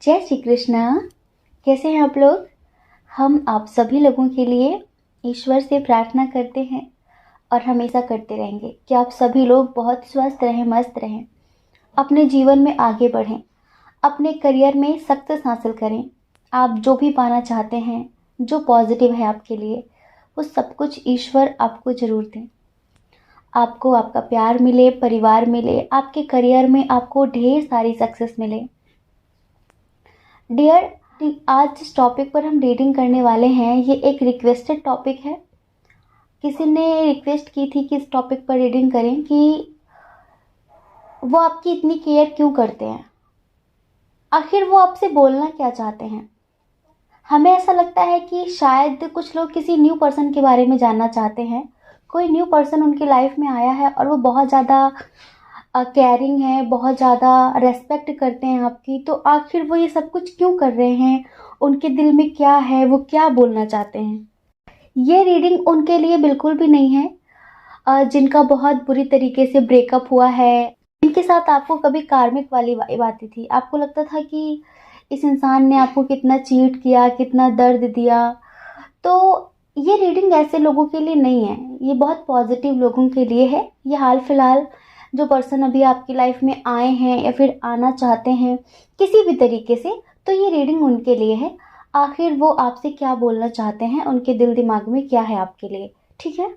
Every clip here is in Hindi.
जय श्री कृष्णा। कैसे हैं आप लोग? हम आप सभी लोगों के लिए ईश्वर से प्रार्थना करते हैं और हमेशा करते रहेंगे कि आप सभी लोग बहुत स्वस्थ रहें, मस्त रहें, अपने जीवन में आगे बढ़ें, अपने करियर में सक्सेस हासिल करें। आप जो भी पाना चाहते हैं, जो पॉजिटिव है आपके लिए, वो सब कुछ ईश्वर आपको ज़रूर दें। आपको आपका प्यार मिले, परिवार मिले, आपके करियर में आपको ढेर सारी सक्सेस मिले। डियर, आज जिस टॉपिक पर हम रीडिंग करने वाले हैं ये एक रिक्वेस्टेड टॉपिक है। किसी ने रिक्वेस्ट की थी कि इस टॉपिक पर रीडिंग करें कि वो आपकी इतनी केयर क्यों करते हैं, आखिर वो आपसे बोलना क्या चाहते हैं। हमें ऐसा लगता है कि शायद कुछ लोग किसी न्यू पर्सन के बारे में जानना चाहते हैं। कोई न्यू पर्सन उनकी लाइफ में आया है और वो बहुत ज़्यादा केयरिंग है, बहुत ज़्यादा रेस्पेक्ट करते हैं आपकी, तो आखिर वो ये सब कुछ क्यों कर रहे हैं, उनके दिल में क्या है, वो क्या बोलना चाहते हैं। ये रीडिंग उनके लिए बिल्कुल भी नहीं है जिनका बहुत बुरी तरीके से ब्रेकअप हुआ है, जिनके साथ आपको कभी कार्मिक वाली वाइब आती थी, आपको लगता था कि इस इंसान ने आपको कितना चीट किया, कितना दर्द दिया। तो ये रीडिंग ऐसे लोगों के लिए नहीं है, ये बहुत पॉजिटिव लोगों के लिए है। ये हाल फिलहाल जो पर्सन अभी आपकी लाइफ में आए हैं या फिर आना चाहते हैं किसी भी तरीके से, तो ये रीडिंग उनके लिए है। आखिर वो आपसे क्या बोलना चाहते हैं, उनके दिल दिमाग में क्या है आपके लिए। ठीक है,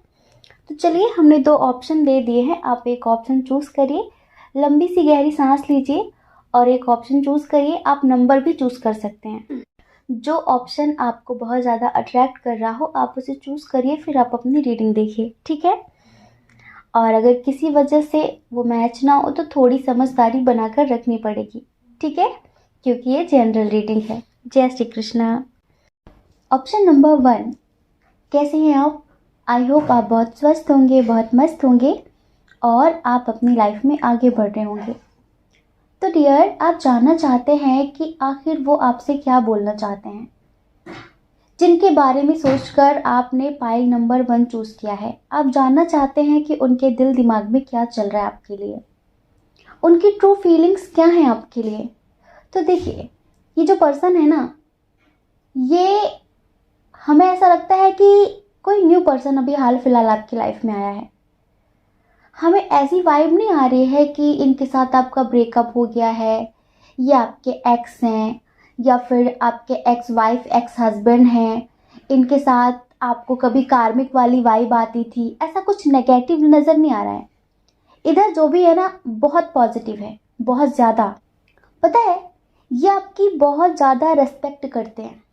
तो चलिए, हमने 2 ऑप्शन दे दिए हैं, आप एक ऑप्शन चूज़ करिए, लंबी सी गहरी सांस लीजिए और एक ऑप्शन चूज़ करिए। आप नंबर भी चूज़ कर सकते हैं। जो ऑप्शन आपको बहुत ज़्यादा अट्रैक्ट कर रहा हो आप उसे चूज़ करिए, फिर आप अपनी रीडिंग देखिए। ठीक है, और अगर किसी वजह से वो मैच ना हो तो थोड़ी समझदारी बनाकर रखनी पड़ेगी। ठीक है, क्योंकि ये जनरल रीडिंग है। जय श्री कृष्णा। ऑप्शन नंबर 1, कैसे हैं आप? आई होप आप बहुत स्वस्थ होंगे, बहुत मस्त होंगे और आप अपनी लाइफ में आगे बढ़ रहे होंगे। तो डियर, आप जानना चाहते हैं कि आखिर वो आपसे क्या बोलना चाहते हैं, जिनके बारे में सोचकर आपने पाइल नंबर 1 चूज किया है। आप जानना चाहते हैं कि उनके दिल दिमाग में क्या चल रहा है आपके लिए, उनकी ट्रू फीलिंग्स क्या हैं आपके लिए। तो देखिए, ये जो पर्सन है ना, ये हमें ऐसा लगता है कि कोई न्यू पर्सन अभी हाल फिलहाल आपकी लाइफ में आया है। हमें ऐसी वाइब नहीं आ रही है कि इनके साथ आपका ब्रेकअप हो गया है, ये आपके एक्स हैं या फिर आपके एक्स वाइफ, एक्स हस्बैंड हैं, इनके साथ आपको कभी कार्मिक वाली वाइब आती थी। ऐसा कुछ नेगेटिव नज़र नहीं आ रहा है। इधर जो भी है ना, बहुत पॉजिटिव है, बहुत ज़्यादा। पता है, ये आपकी बहुत ज़्यादा रेस्पेक्ट करते हैं।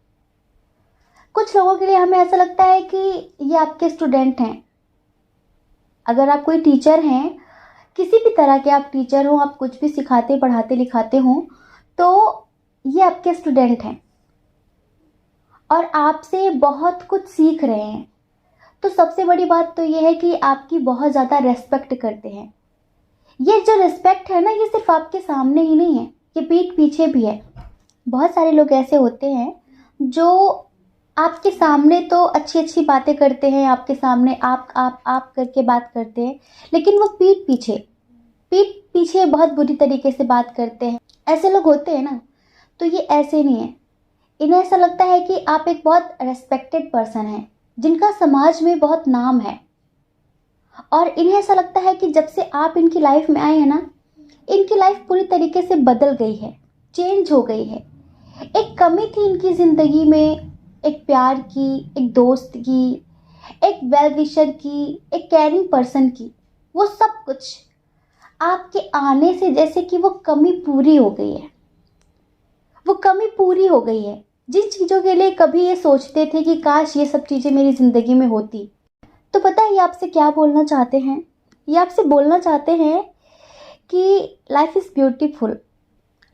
कुछ लोगों के लिए हमें ऐसा लगता है कि ये आपके स्टूडेंट हैं। अगर आप कोई टीचर हैं, किसी भी तरह के आप टीचर हो, आप कुछ भी सिखाते, पढ़ाते, लिखाते हो, तो ये आपके स्टूडेंट हैं और आपसे बहुत कुछ सीख रहे हैं। तो सबसे बड़ी बात तो ये है कि आपकी बहुत ज़्यादा रेस्पेक्ट करते हैं। ये जो रिस्पेक्ट है ना, ये सिर्फ आपके सामने ही नहीं है, ये पीठ पीछे भी है। बहुत सारे लोग ऐसे होते हैं जो आपके सामने तो अच्छी अच्छी बातें करते हैं, आपके सामने आप करके बात करते हैं, लेकिन वो पीठ पीछे बहुत बुरी तरीके से बात करते हैं। ऐसे लोग होते हैं ना, तो ये ऐसे नहीं है। इन्हें ऐसा लगता है कि आप एक बहुत रेस्पेक्टेड पर्सन हैं, जिनका समाज में बहुत नाम है, और इन्हें ऐसा लगता है कि जब से आप इनकी लाइफ में आए हैं ना, इनकी लाइफ पूरी तरीके से बदल गई है, चेंज हो गई है। एक कमी थी इनकी ज़िंदगी में, एक प्यार की, एक दोस्त की, एक वेल विशर की, एक केयरिंग पर्सन की। वो सब कुछ आपके आने से जैसे कि वो कमी पूरी हो गई है। वो कमी पूरी हो गई है। जिन चीज़ों के लिए कभी ये सोचते थे कि काश ये सब चीज़ें मेरी ज़िंदगी में होती। तो पता है ये आपसे क्या बोलना चाहते हैं? ये आपसे बोलना चाहते हैं कि life is beautiful,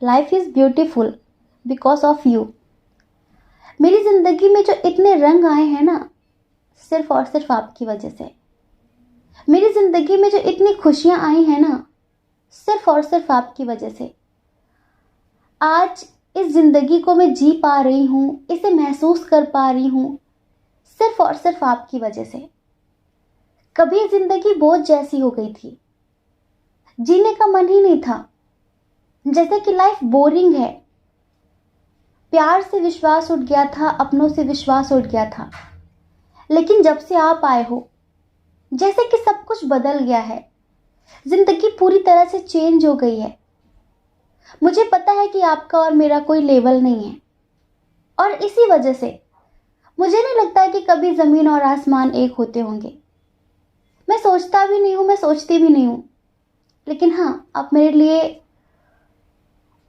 life is beautiful because of you. मेरी ज़िंदगी में जो इतने रंग आए हैं ना, सिर्फ और सिर्फ आपकी वजह से। मेरी ज़िंदगी में जो इतनी खुशियाँ आई हैं ना, सिर्फ और सिर्फ आपकी वजह से। आज इस ज़िंदगी को मैं जी पा रही हूँ, इसे महसूस कर पा रही हूँ, सिर्फ और सिर्फ आपकी वजह से। कभी ज़िंदगी बोझ जैसी हो गई थी, जीने का मन ही नहीं था, जैसे कि लाइफ बोरिंग है, प्यार से विश्वास उठ गया था, अपनों से विश्वास उठ गया था। लेकिन जब से आप आए हो, जैसे कि सब कुछ बदल गया है, जिंदगी पूरी तरह से चेंज हो गई है। मुझे पता है कि आपका और मेरा कोई लेवल नहीं है, और इसी वजह से मुझे नहीं लगता कि कभी ज़मीन और आसमान एक होते होंगे। मैं सोचता भी नहीं हूँ, मैं सोचती भी नहीं हूँ, लेकिन हाँ, आप मेरे लिए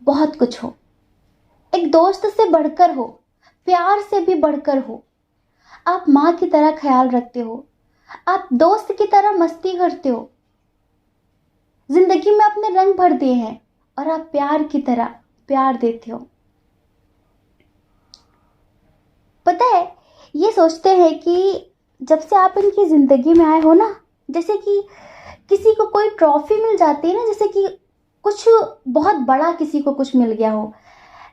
बहुत कुछ हो। एक दोस्त से बढ़कर हो, प्यार से भी बढ़कर हो। आप माँ की तरह ख्याल रखते हो, आप दोस्त की तरह मस्ती करते हो, जिंदगी में अपने रंग भर दिए हैं, और आप प्यार की तरह प्यार देते हो। पता है, ये सोचते हैं कि जब से आप इनकी ज़िंदगी में आए हो ना, जैसे कि किसी को कोई ट्रॉफी मिल जाती है ना, जैसे कि कुछ बहुत बड़ा किसी को कुछ मिल गया हो,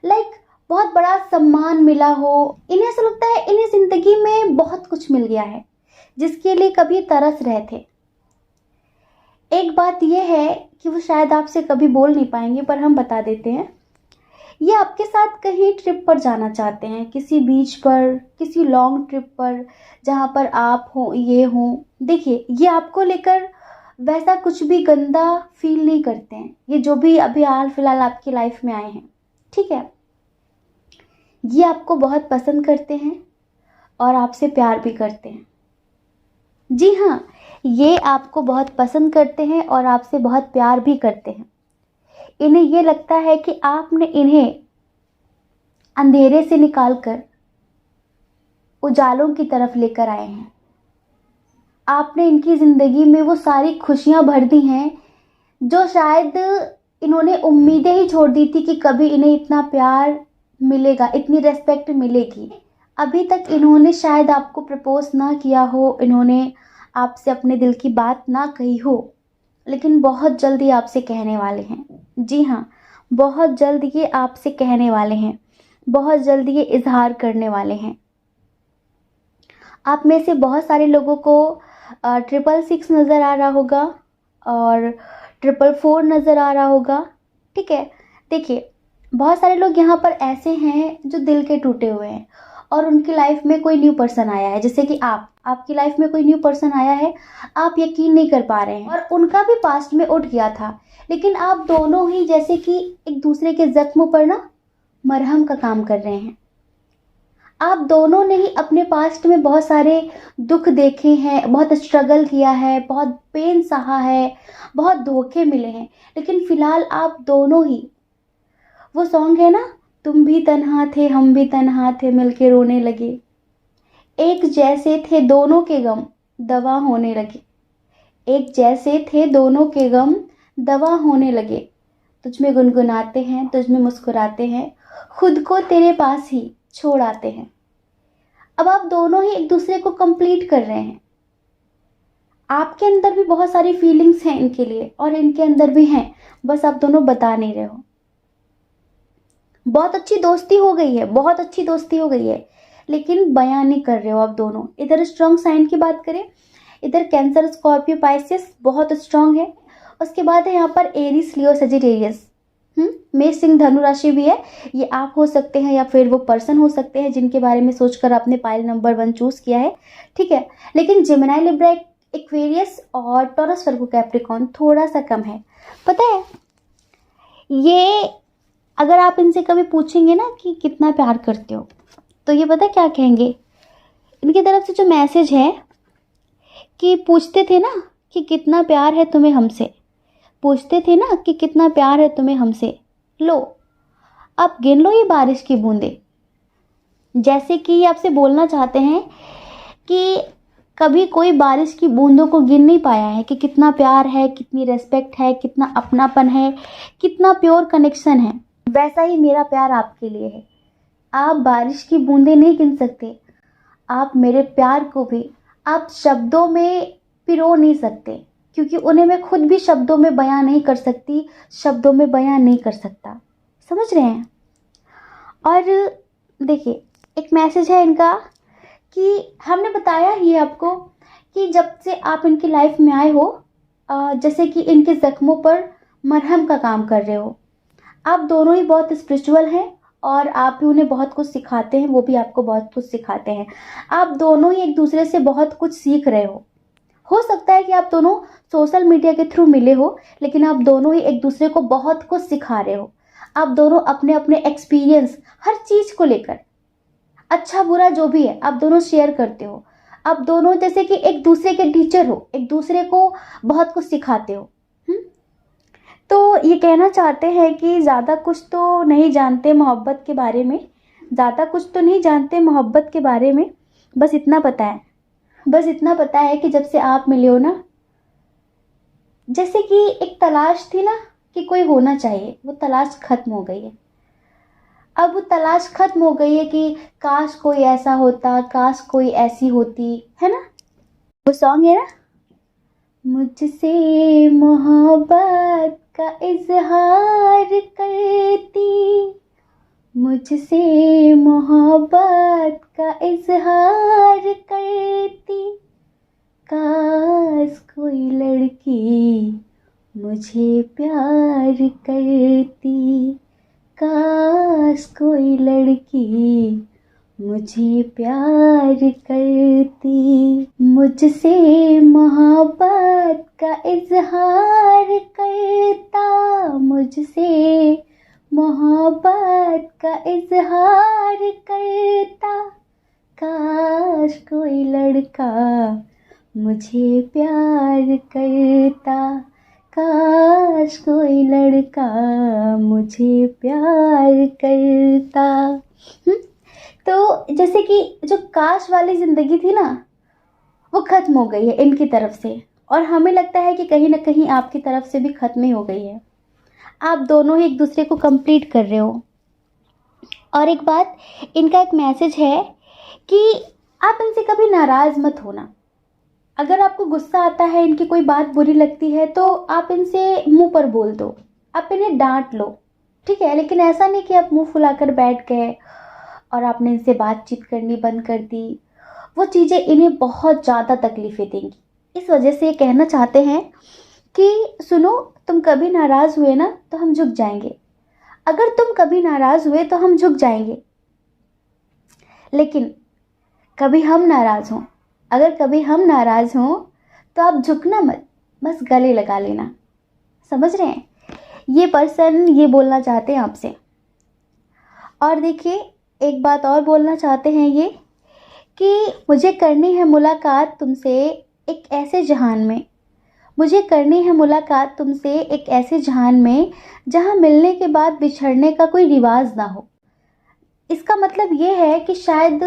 लाइक बहुत बड़ा सम्मान मिला हो। इन्हें ऐसा लगता है इन्हें ज़िंदगी में बहुत कुछ मिल गया है, जिसके लिए कभी तरस रहे थे। एक बात यह है कि वो शायद आपसे कभी बोल नहीं पाएंगे, पर हम बता देते हैं। ये आपके साथ कहीं ट्रिप पर जाना चाहते हैं, किसी बीच पर, किसी लॉन्ग ट्रिप पर, जहाँ पर आप हो, ये हो। देखिए, ये आपको लेकर वैसा कुछ भी गंदा फील नहीं करते हैं। ये जो भी अभी हाल फिलहाल आपकी लाइफ में आए हैं, ठीक है, ये आपको बहुत पसंद करते हैं और आपसे प्यार भी करते हैं। जी हाँ, ये आपको बहुत पसंद करते हैं और आपसे बहुत प्यार भी करते हैं। इन्हें ये लगता है कि आपने इन्हें अंधेरे से निकालकर उजालों की तरफ लेकर आए हैं। आपने इनकी ज़िंदगी में वो सारी खुशियाँ भर दी हैं जो शायद इन्होंने उम्मीदें ही छोड़ दी थी कि कभी इन्हें इतना प्यार मिलेगा, इतनी रेस्पेक्ट मिलेगी। अभी तक इन्होंने शायद आपको प्रपोज ना किया हो, इन्होंने आपसे अपने दिल की बात ना कही हो, लेकिन बहुत जल्दी आपसे कहने वाले हैं। जी हाँ, बहुत जल्द ये आपसे कहने वाले हैं, बहुत जल्द ये इजहार करने वाले हैं। आप में से बहुत सारे लोगों को 666 नज़र आ रहा होगा और 444 नज़र आ रहा होगा, ठीक है। देखिए, बहुत सारे लोग यहाँ पर ऐसे हैं जो दिल के टूटे हुए हैं और उनकी लाइफ में कोई न्यू पर्सन आया है, जैसे कि आपकी लाइफ में कोई न्यू पर्सन आया है, आप यकीन नहीं कर पा रहे हैं, और उनका भी पास्ट में उठ गया था, लेकिन आप दोनों ही जैसे कि एक दूसरे के जख्मों पर ना मरहम का काम कर रहे हैं। आप दोनों ने ही अपने पास्ट में बहुत सारे दुख देखे हैं, बहुत स्ट्रगल किया है, बहुत पेन सहा है, बहुत धोखे मिले हैं, लेकिन फिलहाल आप दोनों ही, वो सॉन्ग है ना, तुम भी तन्हा थे हम भी तन्हा थे मिलके रोने लगे, एक जैसे थे दोनों के गम दवा होने लगे, एक जैसे थे दोनों के गम दवा होने लगे, तुझ में गुनगुनाते हैं तुझ में मुस्कुराते हैं, खुद को तेरे पास ही छोड़ आते हैं। अब आप दोनों ही एक दूसरे को कंप्लीट कर रहे हैं। आपके अंदर भी बहुत सारी फीलिंग्स हैं इनके लिए और इनके अंदर भी हैं, बस आप दोनों बता नहीं रहे हो। बहुत अच्छी दोस्ती हो गई है, बहुत अच्छी दोस्ती हो गई है, लेकिन बयान नहीं कर रहे हो आप दोनों। इधर स्ट्रॉन्ग साइन की बात करें, इधर कैंसर, स्कॉर्पियो, पाइसेस बहुत स्ट्रॉन्ग है। उसके बाद है यहाँ पर एरीज, लियो, सजिटेरियस, मेष, सिंह, धनु राशि भी है। ये आप हो सकते हैं या फिर वो पर्सन हो सकते हैं जिनके बारे में सोचकर आपने पाइल नंबर 1 चूज किया है, ठीक है। लेकिन जेमिनी, लिब्रा, एक्वेरियस और टॉरस, वर्गो, कैप्रिकॉर्न थोड़ा सा कम है। पता है, ये अगर आप इनसे कभी पूछेंगे ना कि कितना प्यार करते हो, तो ये पता क्या कहेंगे, इनकी तरफ से जो मैसेज है कि पूछते थे ना कि कितना प्यार है तुम्हें हमसे, पूछते थे ना कि कितना प्यार है तुम्हें हमसे, लो अब गिन लो ये बारिश की बूंदे। जैसे कि ये आपसे बोलना चाहते हैं कि कभी कोई बारिश की बूंदों को गिन नहीं पाया है कि कितना प्यार है, कितनी रेस्पेक्ट है, कितना अपनापन है, कितना प्योर कनेक्शन है। वैसा ही मेरा प्यार आपके लिए है। आप बारिश की बूंदें नहीं गिन सकते, आप मेरे प्यार को भी आप शब्दों में पिरो नहीं सकते, क्योंकि उन्हें मैं खुद भी शब्दों में बयां नहीं कर सकती, शब्दों में बयां नहीं कर सकता। समझ रहे हैं? और देखिए, एक मैसेज है इनका कि हमने बताया ही आपको कि जब से आप इनकी लाइफ में आए हो, जैसे कि इनके जख्मों पर मरहम का काम कर रहे हो। आप दोनों ही बहुत स्पिरिचुअल हैं और आप भी उन्हें बहुत कुछ सिखाते हैं, वो भी आपको बहुत कुछ सिखाते हैं। आप दोनों ही एक दूसरे से बहुत कुछ सीख रहे हो सकता है कि आप दोनों सोशल मीडिया के थ्रू मिले हो, लेकिन आप दोनों ही एक दूसरे को बहुत कुछ सिखा रहे हो। आप दोनों अपने अपने एक्सपीरियंस हर चीज़ को लेकर, अच्छा बुरा जो भी है, आप दोनों शेयर करते हो। आप दोनों जैसे कि एक दूसरे के टीचर हो, एक दूसरे को बहुत कुछ सिखाते हो। तो ये कहना चाहते हैं कि ज़्यादा कुछ तो नहीं जानते मोहब्बत के बारे में, ज़्यादा कुछ तो नहीं जानते मोहब्बत के बारे में, बस इतना पता है, बस इतना पता है कि जब से आप मिले हो ना, जैसे कि एक तलाश थी ना कि कोई होना चाहिए, वो तलाश खत्म हो गई है। अब वो तलाश खत्म हो गई है कि काश कोई ऐसा होता, काश कोई ऐसी होती, है ना। वो सॉन्ग है ना, मुझसे मोहब्बत का इजहार करती, मुझसे मोहब्बत का इजहार करती, काश कोई लड़की मुझे प्यार करती, काश कोई लड़की मुझे प्यार करती, मुझसे मोहब्बत का इजहार करता, मुझसे मोहब्बत का इजहार करता, काश कोई लड़का मुझे प्यार करता, काश कोई लड़का मुझे प्यार करता। तो जैसे कि जो काश वाली ज़िंदगी थी ना, वो ख़त्म हो गई है इनकी तरफ से, और हमें लगता है कि कहीं ना कहीं आपकी तरफ से भी ख़त्म ही हो गई है। आप दोनों ही एक दूसरे को कंप्लीट कर रहे हो। और एक बात, इनका एक मैसेज है कि आप इनसे कभी नाराज़ मत होना। अगर आपको गुस्सा आता है, इनकी कोई बात बुरी लगती है, तो आप इनसे मुंह पर बोल दो, आप इन्हें डांट लो, ठीक है। लेकिन ऐसा नहीं कि आप मुंह फुलाकर बैठ गए और आपने इनसे बातचीत करनी बंद कर दी। वो चीज़ें इन्हें बहुत ज़्यादा तकलीफ़ें देंगी। इस वजह से ये कहना चाहते हैं कि सुनो, तुम कभी नाराज़ हुए ना तो हम झुक जाएंगे, अगर तुम कभी नाराज़ हुए तो हम झुक जाएंगे, लेकिन कभी हम नाराज़ हों, अगर कभी हम नाराज़ हों तो आप झुकना मत, बस गले लगा लेना। समझ रहे हैं? ये पर्सन ये बोलना चाहते हैं आपसे। और देखिए, एक बात और बोलना चाहते हैं ये कि मुझे करनी है मुलाकात तुमसे एक ऐसे जहान में, मुझे करनी है मुलाकात तुमसे एक ऐसे जहान में जहां मिलने के बाद बिछड़ने का कोई रिवाज ना हो। इसका मतलब ये है कि शायद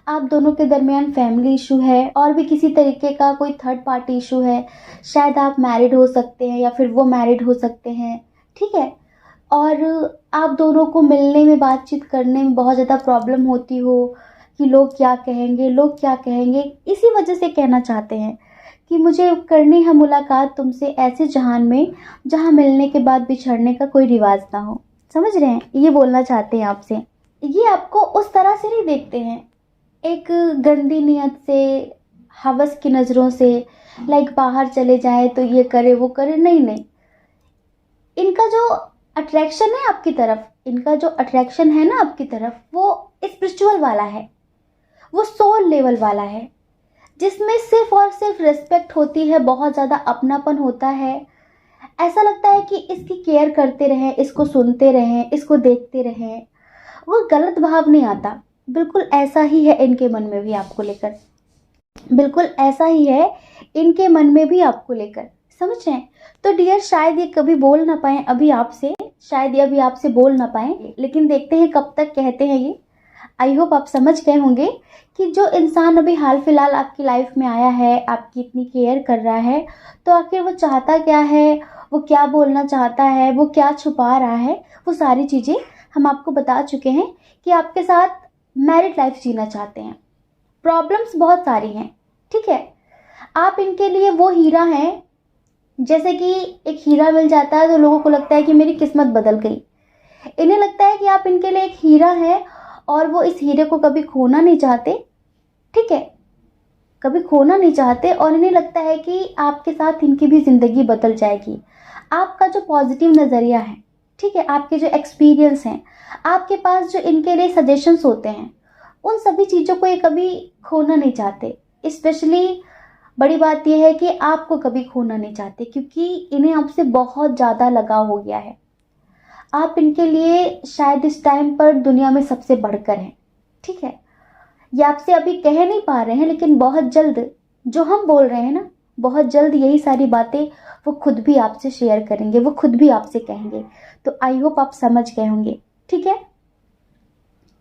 आप दोनों के दरमियान फैमिली इशू है, और भी किसी तरीके का कोई थर्ड पार्टी इशू है। शायद आप मैरिड हो सकते हैं या फिर वो मैरिड हो सकते हैं, ठीक है। और आप दोनों को मिलने में, बातचीत करने में बहुत ज़्यादा प्रॉब्लम होती हो कि लोग क्या कहेंगे, लोग क्या कहेंगे। इसी वजह से कहना चाहते हैं कि मुझे करनी है मुलाकात तुमसे ऐसे जहान में जहां मिलने के बाद बिछड़ने का कोई रिवाज ना हो। समझ रहे हैं? ये बोलना चाहते हैं आपसे। ये आपको उस तरह से नहीं देखते हैं, एक गंदी नियत से, हवस की नज़रों से, लाइक बाहर चले जाए तो ये करे वो करे, नहीं नहीं। इनका जो अट्रैक्शन है आपकी तरफ, इनका जो अट्रैक्शन है ना आपकी तरफ, वो स्पिरिचुअल वाला है, वो सोल लेवल वाला है, जिसमें सिर्फ और सिर्फ रिस्पेक्ट होती है, बहुत ज़्यादा अपनापन होता है। ऐसा लगता है कि इसकी केयर करते रहें, इसको सुनते रहें, इसको देखते रहें। वो गलत भाव नहीं आता। बिल्कुल ऐसा ही है इनके मन में भी आपको लेकर, बिल्कुल ऐसा ही है इनके मन में भी आपको लेकर। समझ रहे हैं? तो डियर, शायद ये कभी बोल ना पाए अभी आपसे, शायद ये अभी आपसे बोल ना पाए, लेकिन देखते हैं कब तक कहते हैं ये। आई होप आप समझ गए होंगे कि जो इंसान अभी हाल फिलहाल आपकी लाइफ में आया है, आपकी इतनी केयर कर रहा है, तो आखिर वो चाहता क्या है, वो क्या बोलना चाहता है, वो क्या छुपा रहा है, वो सारी चीज़ें हम आपको बता चुके हैं कि आपके साथ मैरिड लाइफ जीना चाहते हैं। प्रॉब्लम्स बहुत सारी हैं, ठीक है। आप इनके लिए वो हीरा हैं, जैसे कि एक हीरा मिल जाता है तो लोगों को लगता है कि मेरी किस्मत बदल गई। इन्हें लगता है कि आप इनके लिए एक हीरा है, और वो इस हीरे को कभी खोना नहीं चाहते, ठीक है, कभी खोना नहीं चाहते। और इन्हें लगता है कि आपके साथ इनकी भी ज़िंदगी बदल जाएगी। आपका जो पॉजिटिव नज़रिया है, ठीक है, आपके जो एक्सपीरियंस हैं, आपके पास जो इनके लिए सजेशंस होते हैं, उन सभी चीज़ों को ये कभी खोना नहीं चाहते। स्पेशली बड़ी बात यह है कि आपको कभी खोना नहीं चाहते, क्योंकि इन्हें आपसे बहुत ज़्यादा लगाव हो गया है। आप इनके लिए शायद इस टाइम पर दुनिया में सबसे बढ़कर हैं, ठीक है। ये आपसे अभी कह नहीं पा रहे हैं, लेकिन बहुत जल्द जो हम बोल रहे हैं ना, बहुत जल्द यही सारी बातें वो खुद भी आपसे शेयर करेंगे, वो खुद भी आपसे कहेंगे। तो आई होप आप समझ गए होंगे, ठीक है।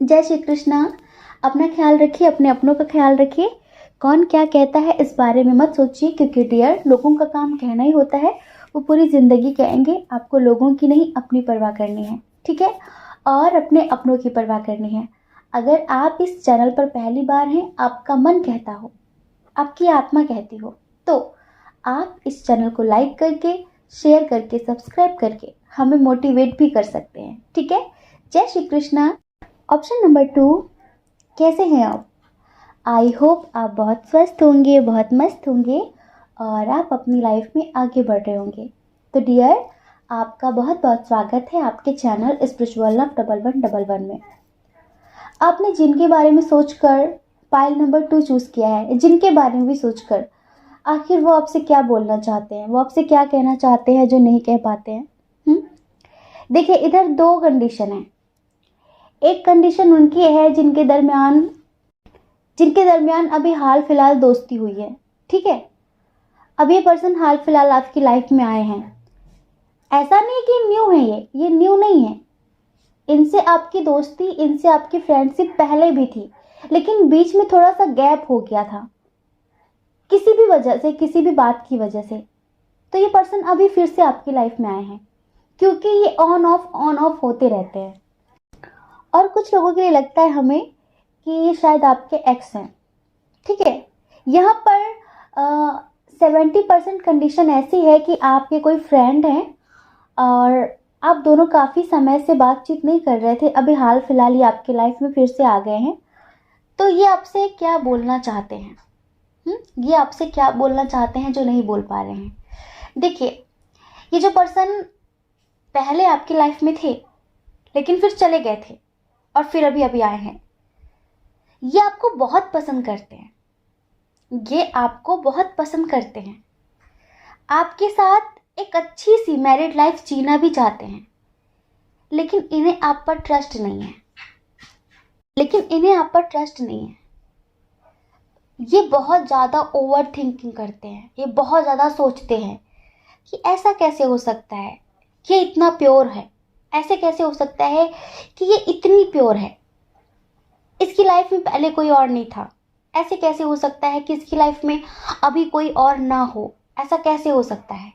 जय श्री कृष्णा। अपना ख्याल रखिए, अपने अपनों का ख्याल रखिए। कौन क्या कहता है इस बारे में मत सोचिए, क्योंकि डियर, लोगों का काम कहना ही होता है, वो पूरी ज़िंदगी कहेंगे। आपको लोगों की नहीं, अपनी परवाह करनी है, ठीक है, और अपने अपनों की परवाह करनी है। अगर आप इस चैनल पर पहली बार हैं, आपका मन कहता हो, आपकी आत्मा कहती हो, तो आप इस चैनल को लाइक करके, शेयर करके, सब्सक्राइब करके हमें मोटिवेट भी कर सकते हैं, ठीक है। जय श्री कृष्णा। ऑप्शन नंबर 2, कैसे हैं आप? आई होप आप बहुत स्वस्थ होंगे, बहुत मस्त होंगे और आप अपनी लाइफ में आगे बढ़ रहे होंगे। तो डियर, आपका बहुत बहुत स्वागत है आपके चैनल स्पिरिचुअल लव 1111 में। आपने जिनके बारे में सोचकर पाइल नंबर 2 चूज़ किया है, जिनके बारे में भी सोचकर, आखिर वो आपसे क्या बोलना चाहते हैं, वो आपसे क्या कहना चाहते हैं जो नहीं कह पाते हैं? देखिए, इधर 2 कंडीशन है। एक कंडीशन उनकी है जिनके दरमियान अभी हाल फिलहाल दोस्ती हुई है, ठीक है। अब ये पर्सन हाल फिलहाल आपकी लाइफ में आए हैं। ऐसा नहीं कि न्यू है, ये न्यू नहीं है। इनसे आपकी दोस्ती, इनसे आपकी फ्रेंडशिप पहले भी थी, लेकिन बीच में थोड़ा सा गैप हो गया था, किसी भी वजह से, किसी भी बात की वजह से। तो ये पर्सन अभी फिर से आपकी लाइफ में आए हैं, क्योंकि ये ऑन ऑफ होते रहते हैं। और कुछ लोगों के लिए लगता है हमें कि ये शायद आपके एक्स हैं, ठीक है। यहाँ पर 70% कंडीशन ऐसी है कि आपके कोई फ्रेंड हैं और आप दोनों काफ़ी समय से बातचीत नहीं कर रहे थे, अभी हाल फिलहाल ये आपकी लाइफ में फिर से आ गए हैं। तो ये आपसे क्या बोलना चाहते हैं? ये आपसे क्या बोलना चाहते हैं जो नहीं बोल पा रहे हैं? देखिए, ये जो पर्सन पहले आपकी लाइफ में थे, लेकिन फिर चले गए थे और फिर अभी आए हैं, ये आपको बहुत पसंद करते हैं। ये आपको बहुत पसंद करते हैं, आपके साथ एक अच्छी सी मैरिड लाइफ जीना भी चाहते हैं, लेकिन इन्हें आप पर ट्रस्ट नहीं है। ये बहुत ज़्यादा ओवर थिंकिंग करते हैं, ये बहुत ज़्यादा सोचते हैं कि ऐसा कैसे हो सकता है, ये इतना प्योर है, ऐसे कैसे हो सकता है कि ये इतनी प्योर है, इसकी लाइफ में पहले कोई और नहीं था, ऐसे कैसे हो सकता है कि इसकी लाइफ में अभी कोई और ना हो, ऐसा कैसे हो सकता है।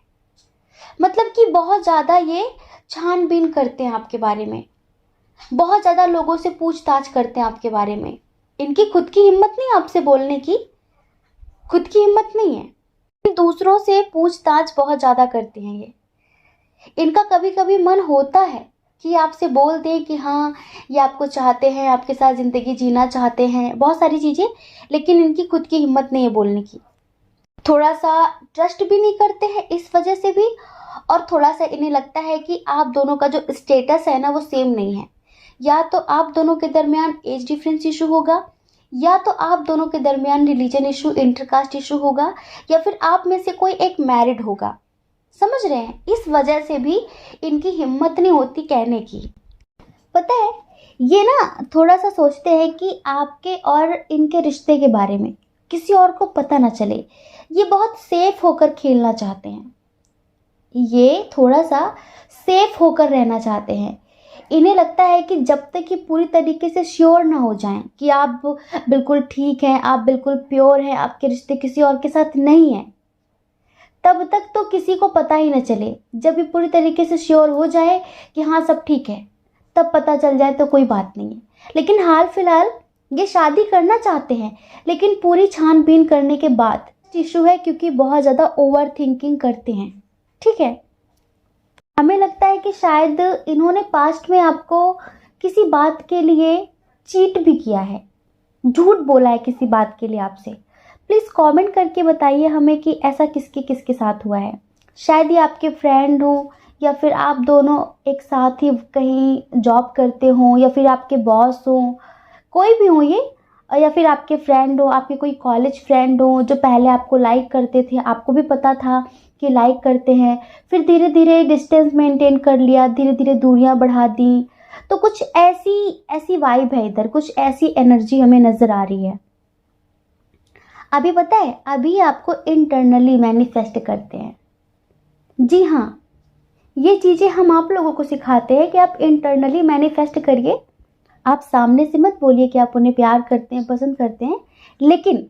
मतलब कि बहुत ज़्यादा ये छानबीन करते हैं आपके बारे में, बहुत ज़्यादा लोगों से पूछताछ करते हैं आपके बारे में। इनकी खुद की हिम्मत नहीं, आपसे बोलने की खुद की हिम्मत नहीं है, दूसरों से पूछताछ बहुत ज़्यादा करते हैं ये। इनका कभी कभी मन होता है कि आपसे बोल दें कि हाँ, ये आपको चाहते हैं, आपके साथ ज़िंदगी जीना चाहते हैं, बहुत सारी चीज़ें, लेकिन इनकी खुद की हिम्मत नहीं है बोलने की। थोड़ा सा ट्रस्ट भी नहीं करते हैं इस वजह से भी, और थोड़ा सा इन्हें लगता है कि आप दोनों का जो स्टेटस है ना, वो सेम नहीं है। या तो आप दोनों के दरमियान एज डिफरेंस इशू होगा, या तो आप दोनों के दरमियान रिलीजन इशू, इंटरकास्ट इशू होगा, या फिर आप में से कोई एक मैरिड होगा। समझ रहे हैं? इस वजह से भी इनकी हिम्मत नहीं होती कहने की। पता है, ये ना थोड़ा सा सोचते हैं कि आपके और इनके रिश्ते के बारे में किसी और को पता ना चले। ये बहुत सेफ होकर खेलना चाहते हैं, ये थोड़ा सा सेफ होकर रहना चाहते हैं। इन्हें लगता है कि जब तक कि पूरी तरीके से श्योर ना हो जाएं कि आप बिल्कुल ठीक हैं, आप बिल्कुल प्योर हैं, आपके रिश्ते किसी और के साथ नहीं हैं, तब तक तो किसी को पता ही न चले। जब ये पूरी तरीके से श्योर हो जाए कि हाँ सब ठीक है, तब पता चल जाए तो कोई बात नहीं है। लेकिन हाल फिलहाल ये शादी करना चाहते हैं, लेकिन पूरी छानबीन करने के बाद इशू है, क्योंकि बहुत ज़्यादा ओवर थिंकिंग करते हैं, ठीक है। हमें लगता है कि शायद इन्होंने पास्ट में आपको किसी बात के लिए चीट भी किया है, झूठ बोला है किसी बात के लिए आपसे। प्लीज़ कमेंट करके बताइए हमें कि ऐसा किसके किसके साथ हुआ है। शायद ये आपके फ्रेंड हो, या फिर आप दोनों एक साथ ही कहीं जॉब करते हो, या फिर आपके बॉस हो, कोई भी हो ये, या फिर आपके फ्रेंड हो, आपके कोई कॉलेज फ्रेंड हो जो पहले आपको लाइक करते थे, आपको भी पता था कि लाइक करते हैं, फिर धीरे धीरे डिस्टेंस मेंटेन कर लिया, धीरे धीरे दूरियां बढ़ा दी। तो कुछ ऐसी ऐसी वाइब है इधर, कुछ ऐसी एनर्जी हमें नज़र आ रही है। अभी पता है, अभी आपको इंटरनली मैनिफेस्ट करते हैं। जी हाँ, ये चीज़ें हम आप लोगों को सिखाते हैं कि आप इंटरनली मैनिफेस्ट करिए। आप सामने से मत बोलिए कि आप उन्हें प्यार करते हैं, पसंद करते हैं, लेकिन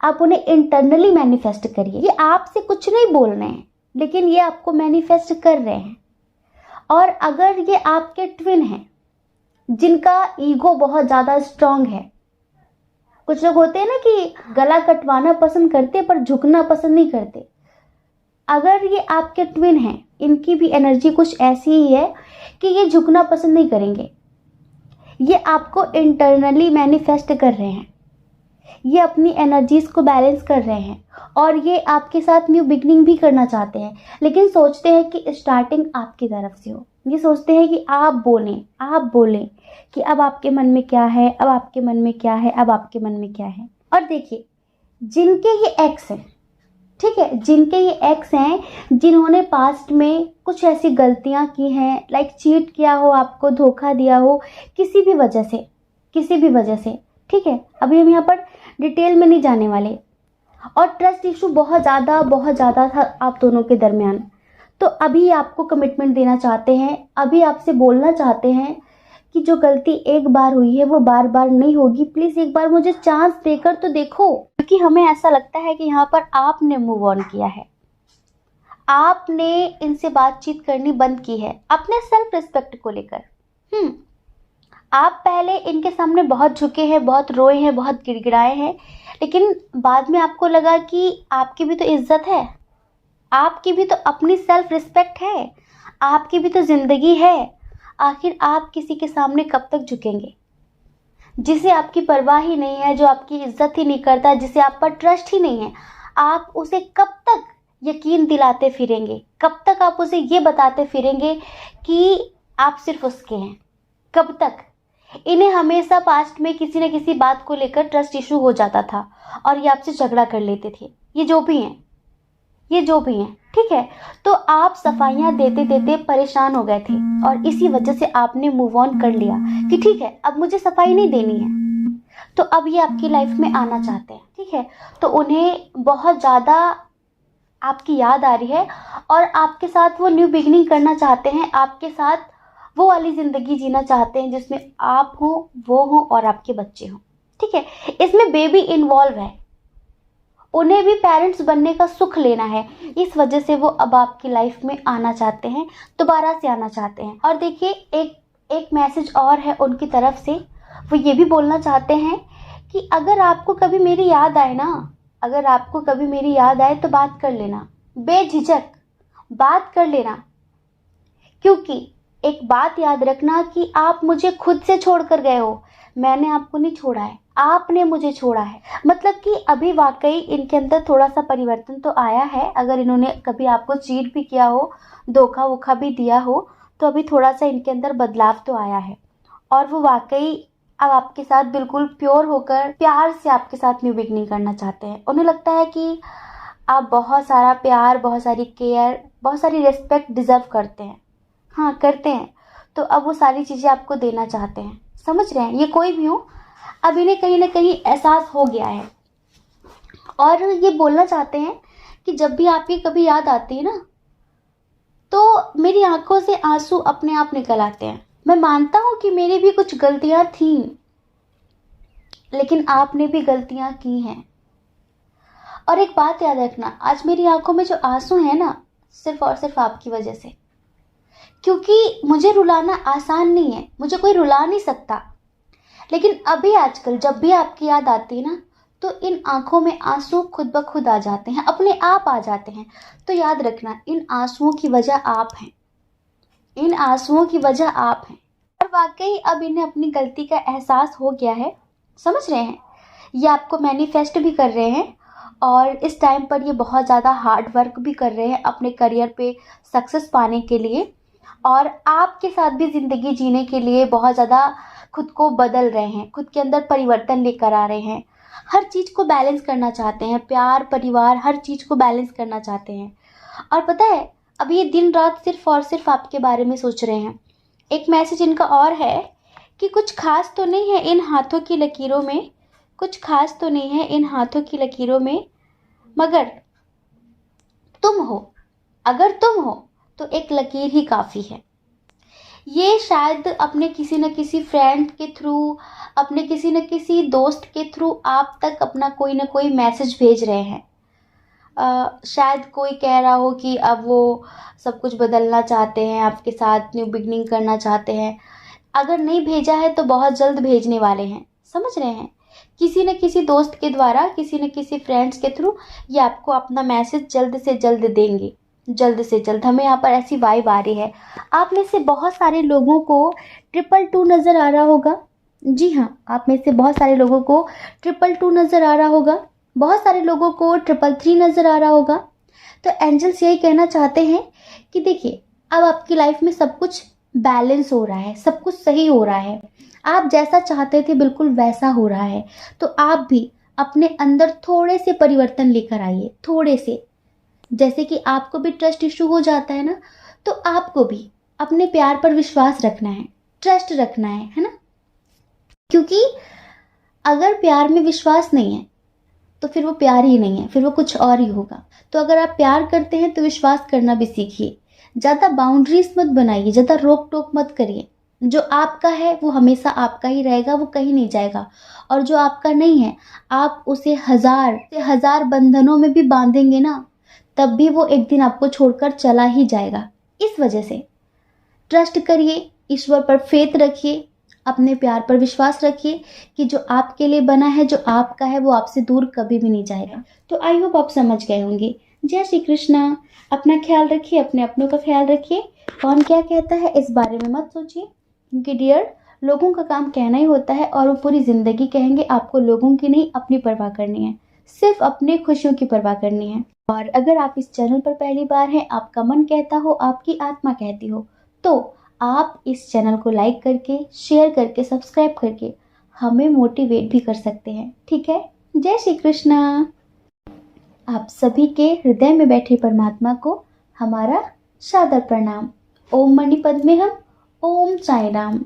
आप उन्हें इंटरनली मैनिफेस्ट करिए। ये आपसे कुछ नहीं बोल रहे हैं, लेकिन ये आपको मैनिफेस्ट कर रहे हैं। और अगर ये आपके ट्विन हैं जिनका ईगो बहुत ज़्यादा स्ट्रांग है, कुछ लोग होते हैं ना कि गला कटवाना पसंद करते पर झुकना पसंद नहीं करते, अगर ये आपके ट्विन हैं, इनकी भी एनर्जी कुछ ऐसी ही है कि ये झुकना पसंद नहीं करेंगे। ये आपको इंटरनली मैनिफेस्ट कर रहे हैं, ये अपनी एनर्जीज को बैलेंस कर रहे हैं, और ये आपके साथ न्यू बिगनिंग भी करना चाहते हैं, लेकिन सोचते हैं कि स्टार्टिंग आपकी तरफ से हो। ये सोचते हैं कि आप बोलें कि अब आपके मन में क्या है, अब आपके मन में क्या है, अब आपके मन में क्या है। और देखिए, जिनके ये एक्स हैं, ठीक है, जिनके ये एक्स हैं, जिन्होंने पास्ट में कुछ ऐसी गलतियां की हैं, लाइक चीट किया हो, आपको धोखा दिया हो किसी भी वजह से, ठीक है, अभी हम यहाँ पर डिटेल में नहीं जाने वाले। और ट्रस्ट इशू बहुत ज़्यादा था आप दोनों के दरमियान। तो अभी आपको कमिटमेंट देना चाहते हैं, अभी आपसे बोलना चाहते हैं कि जो गलती एक बार हुई है वो बार बार नहीं होगी, प्लीज़ एक बार मुझे चांस देकर तो देखो। क्योंकि हमें ऐसा लगता है कि यहाँ पर आपने मूव ऑन किया है, आपने इनसे बातचीत करनी बंद की है अपने सेल्फ रिस्पेक्ट को लेकर। आप पहले इनके सामने बहुत झुके हैं, बहुत रोए हैं, बहुत गिड़गिड़ाए हैं, लेकिन बाद में आपको लगा कि आपकी भी तो इज्जत है, आपकी भी तो अपनी सेल्फ रिस्पेक्ट है, आपकी भी तो ज़िंदगी है। आखिर आप किसी के सामने कब तक झुकेंगे? जिसे आपकी परवाह ही नहीं है, जो आपकी इज्जत ही नहीं करता, जिसे आप पर ट्रस्ट ही नहीं है, आप उसे कब तक यकीन दिलाते फिरेंगे? कब तक आप उसे ये बताते फिरेंगे कि आप सिर्फ उसके हैं? कब तक? इन्हें हमेशा पास्ट में किसी न किसी बात को लेकर ट्रस्ट इशू हो जाता था और ये आपसे झगड़ा कर लेते थे। ये जो भी हैं, ठीक है। तो आप सफाइयाँ देते देते परेशान हो गए थे, और इसी वजह से आपने मूव ऑन कर लिया कि ठीक है, अब मुझे सफाई नहीं देनी है। तो अब ये आपकी लाइफ में आना चाहते हैं, ठीक है। तो उन्हें बहुत ज़्यादा आपकी याद आ रही है, और आपके साथ वो न्यू बिगनिंग करना चाहते हैं, आपके साथ वो वाली ज़िंदगी जीना चाहते हैं जिसमें आप हो, वो हो और आपके बच्चे हों, ठीक है। इसमें बेबी इन्वॉल्व है, उन्हें भी पेरेंट्स बनने का सुख लेना है। इस वजह से वो अब आपकी लाइफ में आना चाहते हैं, दोबारा से आना चाहते हैं। और देखिए, एक मैसेज और है उनकी तरफ से, वो ये भी बोलना चाहते हैं कि अगर आपको कभी मेरी याद आए तो बात कर लेना, बेझिझक बात कर लेना। क्योंकि एक बात याद रखना कि आप मुझे खुद से छोड़कर गए हो, मैंने आपको नहीं छोड़ा है, आपने मुझे छोड़ा है। मतलब कि अभी वाकई इनके अंदर थोड़ा सा परिवर्तन तो आया है। अगर इन्होंने कभी आपको चीट भी किया हो, धोखा वोखा भी दिया हो, तो अभी थोड़ा सा इनके अंदर बदलाव तो आया है, और वो वाकई अब आपके साथ बिल्कुल प्योर होकर प्यार से आपके साथ न्यू बिगनिंग करना चाहते हैं। उन्हें लगता है कि आप बहुत सारा प्यार, बहुत सारी केयर, बहुत सारी रिस्पेक्ट डिजर्व करते हैं। हाँ, करते हैं। तो अब वो सारी चीज़ें आपको देना चाहते हैं। समझ रहे हैं? ये कोई भी हो, अब इन्हें कहीं ना कहीं एहसास हो गया है, और ये बोलना चाहते हैं कि जब भी आपकी कभी याद आती है ना, तो मेरी आंखों से आंसू अपने आप निकल आते हैं। मैं मानता हूँ कि मेरी भी कुछ गलतियाँ थीं, लेकिन आपने भी गलतियाँ की हैं। और एक बात याद रखना, आज मेरी आंखों में जो आंसू है ना, सिर्फ और सिर्फ आपकी वजह से। क्योंकि मुझे रुलाना आसान नहीं है, मुझे कोई रुला नहीं सकता, लेकिन अभी आजकल जब भी आपकी याद आती है ना, तो इन आंखों में आंसू खुद ब खुद आ जाते हैं, अपने आप आ जाते हैं। तो याद रखना, इन आंसुओं की वजह आप हैं, इन आंसुओं की वजह आप हैं। और वाकई अब इन्हें अपनी गलती का एहसास हो गया है। समझ रहे हैं? ये आपको मैनिफेस्ट भी कर रहे हैं, और इस टाइम पर ये बहुत ज़्यादा हार्ड वर्क भी कर रहे हैं अपने करियर पे सक्सेस पाने के लिए, और आपके साथ भी ज़िंदगी जीने के लिए बहुत ज़्यादा खुद को बदल रहे हैं, खुद के अंदर परिवर्तन लेकर आ रहे हैं। हर चीज़ को बैलेंस करना चाहते हैं, प्यार, परिवार, हर चीज़ को बैलेंस करना चाहते हैं। और पता है, अभी ये दिन रात सिर्फ और सिर्फ आपके बारे में सोच रहे हैं। एक मैसेज इनका और है कि कुछ खास तो नहीं है इन हाथों की लकीरों में, कुछ खास तो नहीं है इन हाथों की लकीरों में, मगर तुम हो, अगर तुम हो तो एक लकीर ही काफ़ी है। ये शायद अपने किसी न किसी फ्रेंड के थ्रू, अपने किसी न किसी दोस्त के थ्रू आप तक अपना कोई ना कोई मैसेज भेज रहे हैं। शायद कोई कह रहा हो कि अब वो सब कुछ बदलना चाहते हैं, आपके साथ न्यू बिगनिंग करना चाहते हैं। अगर नहीं भेजा है तो बहुत जल्द भेजने वाले हैं, समझ रहे हैं? किसी न किसी दोस्त के द्वारा, किसी न किसी फ्रेंड्स के थ्रू ये आपको अपना मैसेज जल्द से जल्द देंगे, जल्द से जल्द। हमें यहाँ पर ऐसी वाइब आ रही है। आप में से बहुत सारे लोगों को 222 नज़र आ रहा होगा। जी हाँ, आप में से बहुत सारे लोगों को 222 नज़र आ रहा होगा, बहुत सारे लोगों को 333 नज़र आ रहा होगा। तो एंजल्स यही कहना चाहते हैं कि देखिए, अब आपकी लाइफ में सब कुछ बैलेंस हो रहा है, सब कुछ सही हो रहा है। आप जैसा चाहते थे बिल्कुल वैसा हो रहा है। तो आप भी अपने अंदर थोड़े से परिवर्तन लेकर आइए, थोड़े से। जैसे कि आपको भी ट्रस्ट इशू हो जाता है ना, तो आपको भी अपने प्यार पर विश्वास रखना है, ट्रस्ट रखना है ना? क्योंकि अगर प्यार में विश्वास नहीं है तो फिर वो प्यार ही नहीं है, फिर वो कुछ और ही होगा। तो अगर आप प्यार करते हैं तो विश्वास करना भी सीखिए। ज़्यादा बाउंड्रीज मत बनाइए, ज़्यादा रोक टोक मत करिए। जो आपका है वो हमेशा आपका ही रहेगा, वो कहीं नहीं जाएगा। और जो आपका नहीं है, आप उसे हजार से हजार बंधनों में भी बांधेंगे ना, तब भी वो एक दिन आपको छोड़कर चला ही जाएगा। इस वजह से ट्रस्ट करिए, ईश्वर पर फेथ रखिए, अपने प्यार पर विश्वास रखिए कि जो आपके लिए बना है, जो आपका है, वो आपसे दूर कभी भी नहीं जाएगा। तो आई होप आप समझ गए होंगे। जय श्री कृष्णा। अपना ख्याल रखिए, अपने अपनों का ख्याल रखिए। कौन क्या कहता है इस बारे में मत सोचिए, क्योंकि डियर, लोगों का काम कहना ही होता है और वो पूरी ज़िंदगी कहेंगे। आपको लोगों की नहीं, अपनी परवाह करनी है, सिर्फ अपने खुशियों की परवाह करनी है। और अगर आप इस चैनल पर पहली बार हैं, आपका मन कहता हो, आपकी आत्मा कहती हो, तो आप इस चैनल को लाइक करके, शेयर करके, सब्सक्राइब करके हमें मोटिवेट भी कर सकते हैं, ठीक है? जय श्री कृष्णा। आप सभी के हृदय में बैठे परमात्मा को हमारा सादर प्रणाम। ओम मणि पद्मे हम, ओम साई राम।